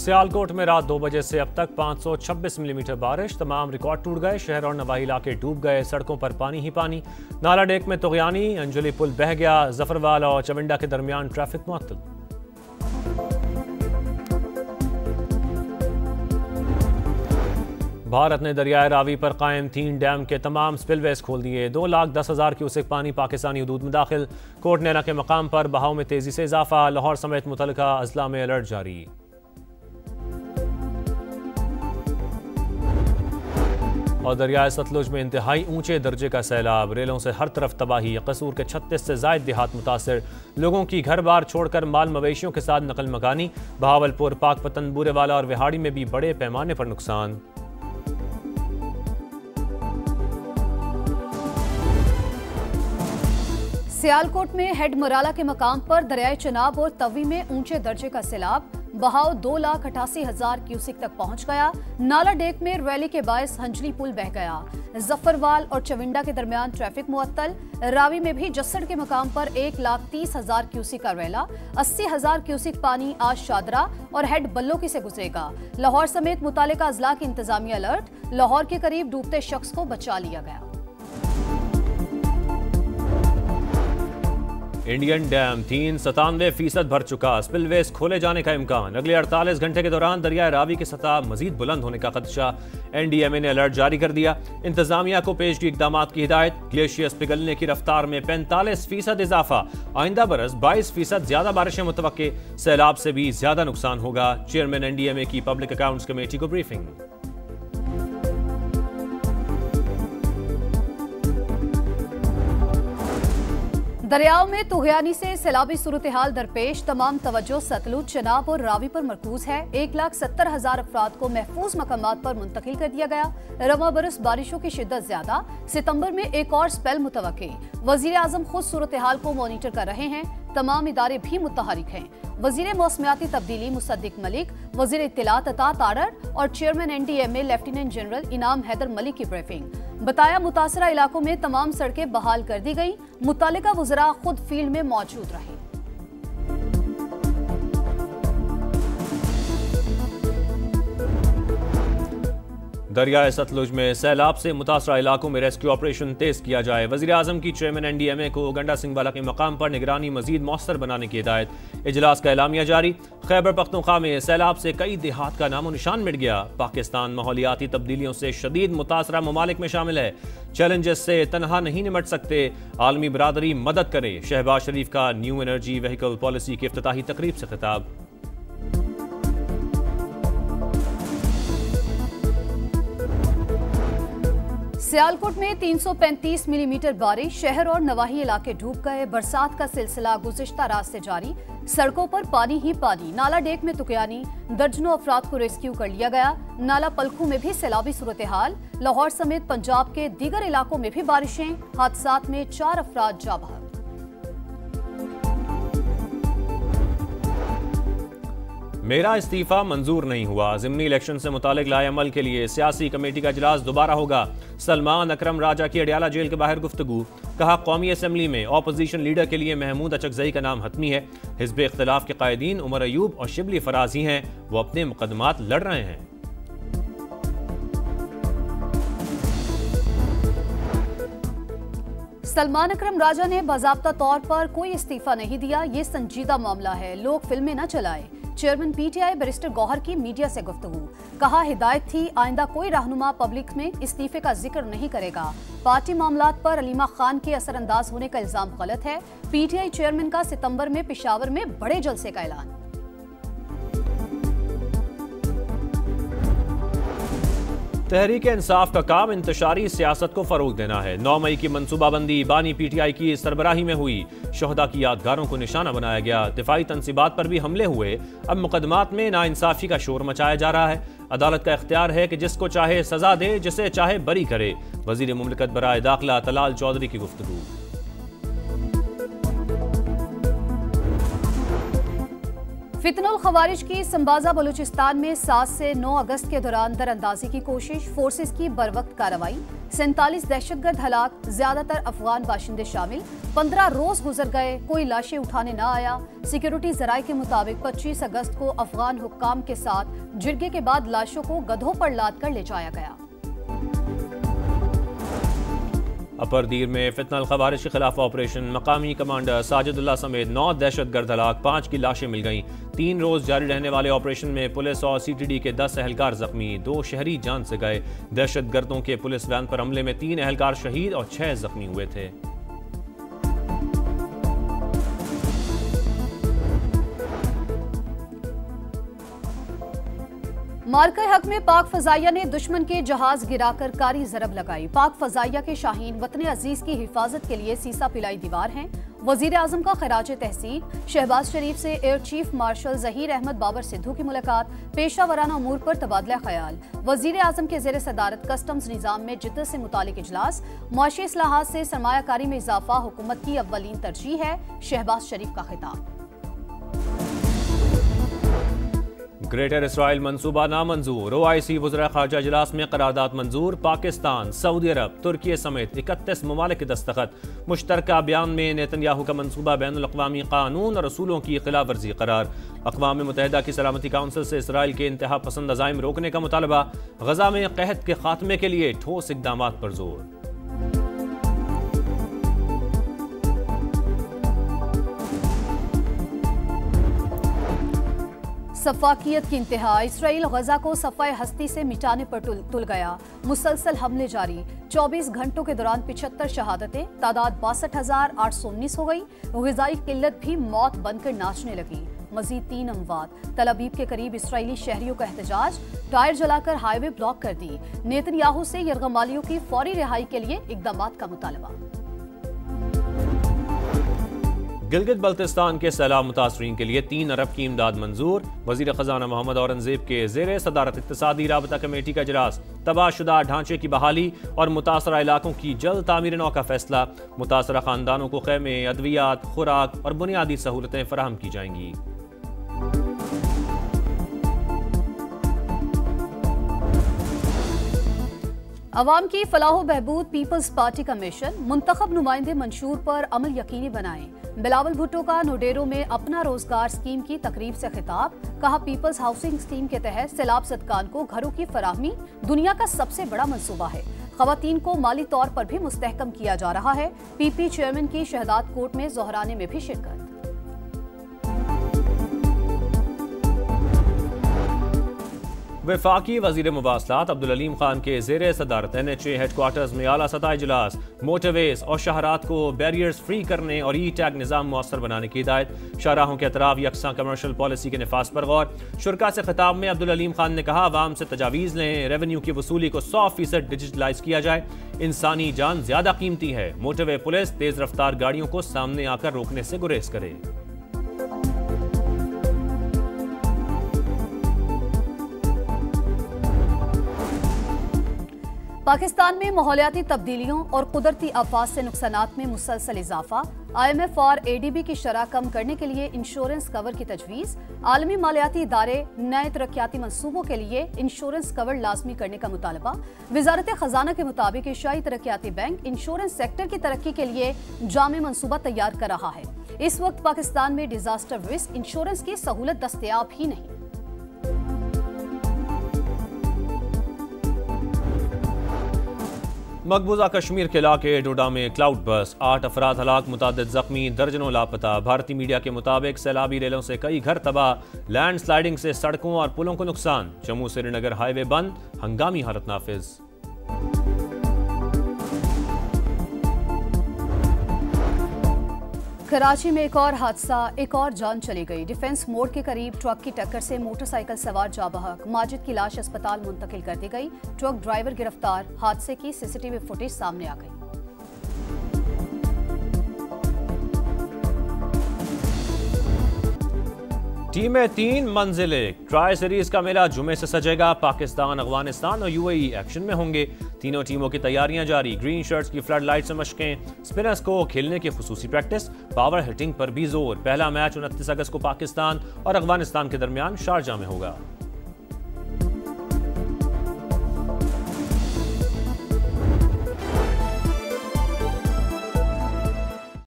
सियालकोट में रात 2 बजे से अब तक 526 मिलीमीटर बारिश, तमाम रिकॉर्ड टूट गए। शहर और नवाही इलाके डूब गए, सड़कों पर पानी ही पानी। नाला डेक में तुगयानी, अंजुली पुल बह गया, जफरवाल और चविंडा के दरमियान ट्रैफिक मुअत्तल। भारत ने दरियाए रावी पर कायम 3 डैम के तमाम स्पिलवेज खोल दिए। 2,10,000 क्यूसेक पानी पाकिस्तानी हदूद में दाखिल। कोट नैना के मकाम पर बहाव में तेजी से इजाफा, लाहौर समेत मुतल्लिका अजला में अलर्ट जारी। और दरियाए सतलुज में इंतहाई ऊंचे दर्जे का सैलाब, रेलों से हर तरफ तबाही। कसूर के 36 से जायद देहात मुतासर, लोगों की घर बार छोड़कर माल मवेशियों के साथ नकल मकानी। बहावलपुर, पाकपतन, बूरेवाला और विहाड़ी में भी बड़े पैमाने पर नुकसान। सियालकोट में हेड मुराला के मकाम पर दरियाए चनाब और तवी में ऊंचे दर्जे का सैलाब, बहाव 2,88,000 क्यूसेक तक पहुंच गया। नाला डेक में रैली के बायस हंजली पुल बह गया। जफरवाल और चविंडा के दरमियान ट्रैफिक मुअत्तल। रावी में भी जस्सड़ के मकाम पर 1,30,000 क्यूसेक का रैला। 80,000 क्यूसेक पानी आज शादरा और हेड बल्लोकी से गुजरेगा। लाहौर समेत मुतालिका अजला की इंतजामिया अलर्ट। लाहौर के करीब डूबते शख्स को बचा लिया गया। इंडियन डैम 93% भर चुका, स्पिलवेज खोले जाने का इम्कान। अगले 48 घंटे के दौरान दरियाए रावी की सतह मजीद बुलंद होने का खदशा। NDMA ने अलर्ट जारी कर दिया। इंतजामिया को पेशगी इकदाम की हिदायत। ग्लेशियर्स पिघलने की रफ्तार में 45% इजाफा। आइंदा बरस 22% ज्यादा बारिशें मुतवक्के। सैलाब से भी ज्यादा नुकसान होगा। चेयरमैन NDMA की पब्लिक अकाउंट्स कमेटी को ब्रीफिंग। दरियाओं में तुगयानी से सैलाबी सूरत हाल दरपेश। तमाम तवज्जो सतलुज, चनाब और रावी पर मरकूज है। 1,70,000 अफराद को महफूज मकामात पर मुंतकिल कर दिया गया। रवा बरस बारिशों की शिद्दत ज्यादा, सितंबर में एक और स्पेल मुतवक्के। वजीर आजम खुद सूरत हाल को मॉनिटर कर रहे हैं। तमाम इदारे भी मुतहरिक हैं। वजीर मौसमियाती तब्दीली मुसद्दिक मलिक, वजीर इत्तलात अता तारर और चेयरमैन NDMA लेफ्टिनेंट जनरल इनाम हैदर मलिक की ब्रीफिंग। बताया मुतासरा इलाकों में तमाम सड़कें बहाल कर दी गई। मुतालिका वज़रा खुद फील्ड में मौजूद रहे। दरियाए सतलुज में सैलाब से मुतासरा इलाकों में रेस्क्यू ऑपरेशन तेज किया जाए। वज़ीर आज़म की चेयरमैन NDMA को गंडा सिंह वाला के मकाम पर निगरानी मजीद मौसर बनाने की हिदायत। इजलास का एलामिया जारी। खैबर पख्तूनख्वा में सैलाब से कई देहात का नामो निशान मिट गया। पाकिस्तान माहौलियाती तब्दीलियों से शदीद मुतासरा ममालिक में शामिल है। चैलेंजेस से तनहा नहीं निमट सकते, आलमी बरादरी मदद करे। शहबाज शरीफ का न्यू एनर्जी व्हीकल पॉलिसी की इफ्तिताही तकरीब से खिताब। सियालकोट में 335 मिलीमीटर बारिश, शहर और नवाही इलाके डूब गए। बरसात का सिलसिला गुज़िश्ता रात से जारी। सड़कों पर पानी ही पानी। नाला डेक में तुगयानी, दर्जनों अफराद को रेस्क्यू कर लिया गया। नाला पलखू में भी सैलाबी सूरत हाल। लाहौर समेत पंजाब के दीगर इलाकों में भी बारिशें। हादसात में 4 अफराद जा बहक। मेरा इस्तीफा मंजूर नहीं हुआ, ज़िमनी इलेक्शन से मुतालिक लाए अमल के लिए सियासी कमेटी का इजलास दोबारा होगा। सलमान अकरम राजा की अडियाला जेल के बाहर गुफ्तगू। कहा, कौमी असम्बली में ऑपोजिशन लीडर के लिए महमूद अचकजई का नाम हतमी है। हिज़्ब इख्तिलाफ के कायदीन उमर अयूब और शिबली फराज ही हैं, वो अपने मुकदमात लड़ रहे हैं। सलमान अकरम राजा ने बाज़ाब्ता तौर पर कोई इस्तीफा नहीं दिया। ये संजीदा मामला है, लोग फिल्में न चलाएं। चेयरमैन PTI बैरिस्टर गौहर की मीडिया से गुफ्तगू। कहा, हिदायत थी आइंदा कोई रहनुमा पब्लिक में इस्तीफे का जिक्र नहीं करेगा। पार्टी मामलात पर अलीमा खान के असरअंदाज होने का इल्जाम गलत है। PTI चेयरमैन का सितंबर में पेशावर में बड़े जलसे का ऐलान। तहरीक इंसाफ का काम इंतशारी सियासत को फरोग देना है। 9 मई की मनसूबाबंदी बानी PTI की सरबराही में हुई। शोहदा की यादगारों को निशाना बनाया गया। दिफाई तनसीबात पर भी हमले हुए। अब मुकदमात में नाइंसाफी का शोर मचाया जा रहा है। अदालत का इख्तियार है कि जिसको चाहे सजा दे, जिसे चाहे बरी करे। वजीर मुमलिकत बराए दाखिला तलाल चौधरी की गुफ्तगू। फितनुल खवारिज की संबाजा बलूचिस्तान में 7 से 9 अगस्त के दौरान दरअंदाजी की कोशिश, फोर्सेस की बरवक्त कार्रवाई। 47 दहशतगर्द हलाक, ज्यादातर अफगान बाशिंदे शामिल। 15 रोज गुजर गए, कोई लाशें उठाने न आया। सिक्योरिटी जराये के मुताबिक 25 अगस्त को अफगान हुक्काम के साथ जिरगे के बाद लाशों को गधों पर लाद कर ले जाया गया। अपर दीर में फितनल खवारिश के खिलाफ ऑपरेशन, मकामी कमांडर साजिदुल्लाह समेत 9 दहशतगर्द हलाक, 5 की लाशें मिल गईं। 3 रोज जारी रहने वाले ऑपरेशन में पुलिस और CTD के 10 एहलकार जख्मी, 2 शहरी जान से गए। दहशतगर्दों के पुलिस वैन पर हमले में 3 एहलकार शहीद और 6 जख्मी हुए थे। मार्का हक में पाक फजाइया ने दुश्मन के जहाज गिराकर कारी जरब लगाई। पाक फजाइया के शाहीन वतन अजीज की हिफाजत के लिए सीसा पिलाई दीवार हैं। वजीर आजम का खराज तहसीन। शहबाज शरीफ से air chief marshal Zaheer Ahmed Babar Sidhu की मुलाकात। पेशा वराना अमूर पर तबादला ख्याल। वजीर आजम के जेर सदारत कस्टम्स निज़ाम में जिद्दत से मुतालिक इजलास। मुआशी इस्लाहात से सरमायाकारी में इजाफा हुकूमत की अव्वलीन तरजीह है, शहबाज शरीफ का खिताब। ग्रेटर इसराइल मंसूबा नामंजूर। OIC वज़रा ख़ारजा इजलास में करारदाद मंजूर। पाकिस्तान, सऊदी अरब, तुर्की समेत 31 ममालिक के दस्तखत। मुश्तरका बयान में नेतन्याहू का मंसूबा बैनुल अक़वामी कानून और रसूलों की खिलाफ वर्जी करार। अक़वाम मुत्तहिदा की सलामती काउंसिल से इसराइल के इंतहा पसंद अज़ाइम रोकने का मुतालबा। गज़ा में क़हत के खात्मे के लिए ठोस इक़दामात पर जोर। सफाकियत की इंतहा। इसराइल गजा को सफ़ाए हस्ती से मिटाने पर तुल गया। मुसलसल हमले जारी। 24 घंटों के दौरान 75 शहादतें। तादाद 62,819 हो गई। ग़िज़ाई किल्लत भी मौत बनकर नाचने लगी। मजीद 3 अमवात। तल अबीब के करीब इसराइली शहरियों का एहतजाज। टायर जलाकर हाईवे ब्लॉक कर दी। नेतन्याहू से यरगमालियों की फौरी रिहाई के लिए इक़दामात का मुतालबा। गिलगित बल्तिस्तान के सैलाब मुतासरीन के लिए 3 अरब की इमदाद मंजूर। वजीर खजाना मोहम्मद औरंगजेब के जेर सदारत इक्तिसादी राबता कमेटी का इजलास। तबाहशुदा ढांचे की बहाली और मुतासरा इलाकों की जल्द तामीर नौ का फैसला। मुतासरा खानदानों को खैमे, अद्वियात, खुराक और बुनियादी सहूलतें फराहम की जाएंगी। अवाम की फलाह बहबूद पीपल्स पार्टी का मिशन। मुंतखब नुमाइंदे मंशूर पर अमल यकीनी बनाएं। बिलावल भुट्टो का नोडेरो में अपना रोजगार स्कीम की तकरीब से खिताब। कहा, पीपल्स हाउसिंग स्कीम के तहत सैलाब ज़दगान को घरों की फराहमी दुनिया का सबसे बड़ा मंसूबा है। ख़वातीन को माली तौर पर भी मुस्तहकम किया जा रहा है। PP चेयरमैन की शहदात कोर्ट में जोहराने में भी शिरकत। वफाकी वजीर मुवासलात अब्दुल अलीम खान के जेर सदारत NHA हेडक्वार्टर्स में आला सतह इजलास। मोटरवेज और शहरात को बैरियर्स फ्री करने और E-टैग निज़ाम मुअस्सर बनाने की हिदायत। शाहराहों के अतराफ यकसा कमर्शल पॉलिसी के नफाज पर गौर। शुरा से खिताब में अब्दुल अलीम खान ने कहा, आवाम से तजावीज़ लें, रेवेन्यू की वसूली को 100% डिजिटलाइज किया जाए। इंसानी जान ज्यादा कीमती है। मोटरवे पुलिस तेज रफ्तार गाड़ियों को सामने आकर रोकने से गुरेज करे। पाकिस्तान में माहौलियाती तब्दीलियों और कुदरती आफात से नुकसानात में मुसलसल इजाफा। IMF और ADB की शरह कम करने के लिए इंश्योरेंस कवर की तजवीज़। आलमी मालियाती इदारे नए तरक्याती मनसूबों के लिए इंश्योरेंस कवर लाजमी करने का मुतालबा। वजारत खजाना के मुताबिक एशियाई तरक्याती बैंक इंश्योरेंस सेक्टर की तरक्की के लिए जामे मनसूबा तैयार कर रहा है। इस वक्त पाकिस्तान में डिजास्टर रिस्क इंश्योरेंस की सहूलत दस्तयाब ही नहीं। मकबूजा कश्मीर के इलाके डोडा में क्लाउड बस, 8 अफराद हलाक, मुतादिद जख्मी, दर्जनों लापता। भारतीय मीडिया के मुताबिक सैलाबी रेलों से कई घर तबाह। लैंड स्लाइडिंग से सड़कों और पुलों को नुकसान। जम्मू श्रीनगर हाईवे बंद, हंगामी हालत नाफिज। कराची में एक और हादसा, एक और जान चली गई। डिफेंस मोड़ के करीब ट्रक की टक्कर से मोटरसाइकिल सवार जाँ बहक। माजिद की लाश अस्पताल मुंतकिल कर दी गई। ट्रक ड्राइवर गिरफ्तार। हादसे की CCTV फुटेज सामने आ गई। टीमें 3 मंजिले। ट्राई सीरीज का मेला जुमे से सजेगा। पाकिस्तान, अफगानिस्तान और UAE एक्शन में होंगे। तीनों टीमों की तैयारियां जारी। ग्रीन शर्ट्स की फ्लड लाइट से मशकें। स्पिनर्स को खेलने की खुसूसी प्रैक्टिस। पावर हिटिंग पर भी जोर। पहला मैच 29 अगस्त को पाकिस्तान और अफगानिस्तान के दरमियान शारजा में होगा।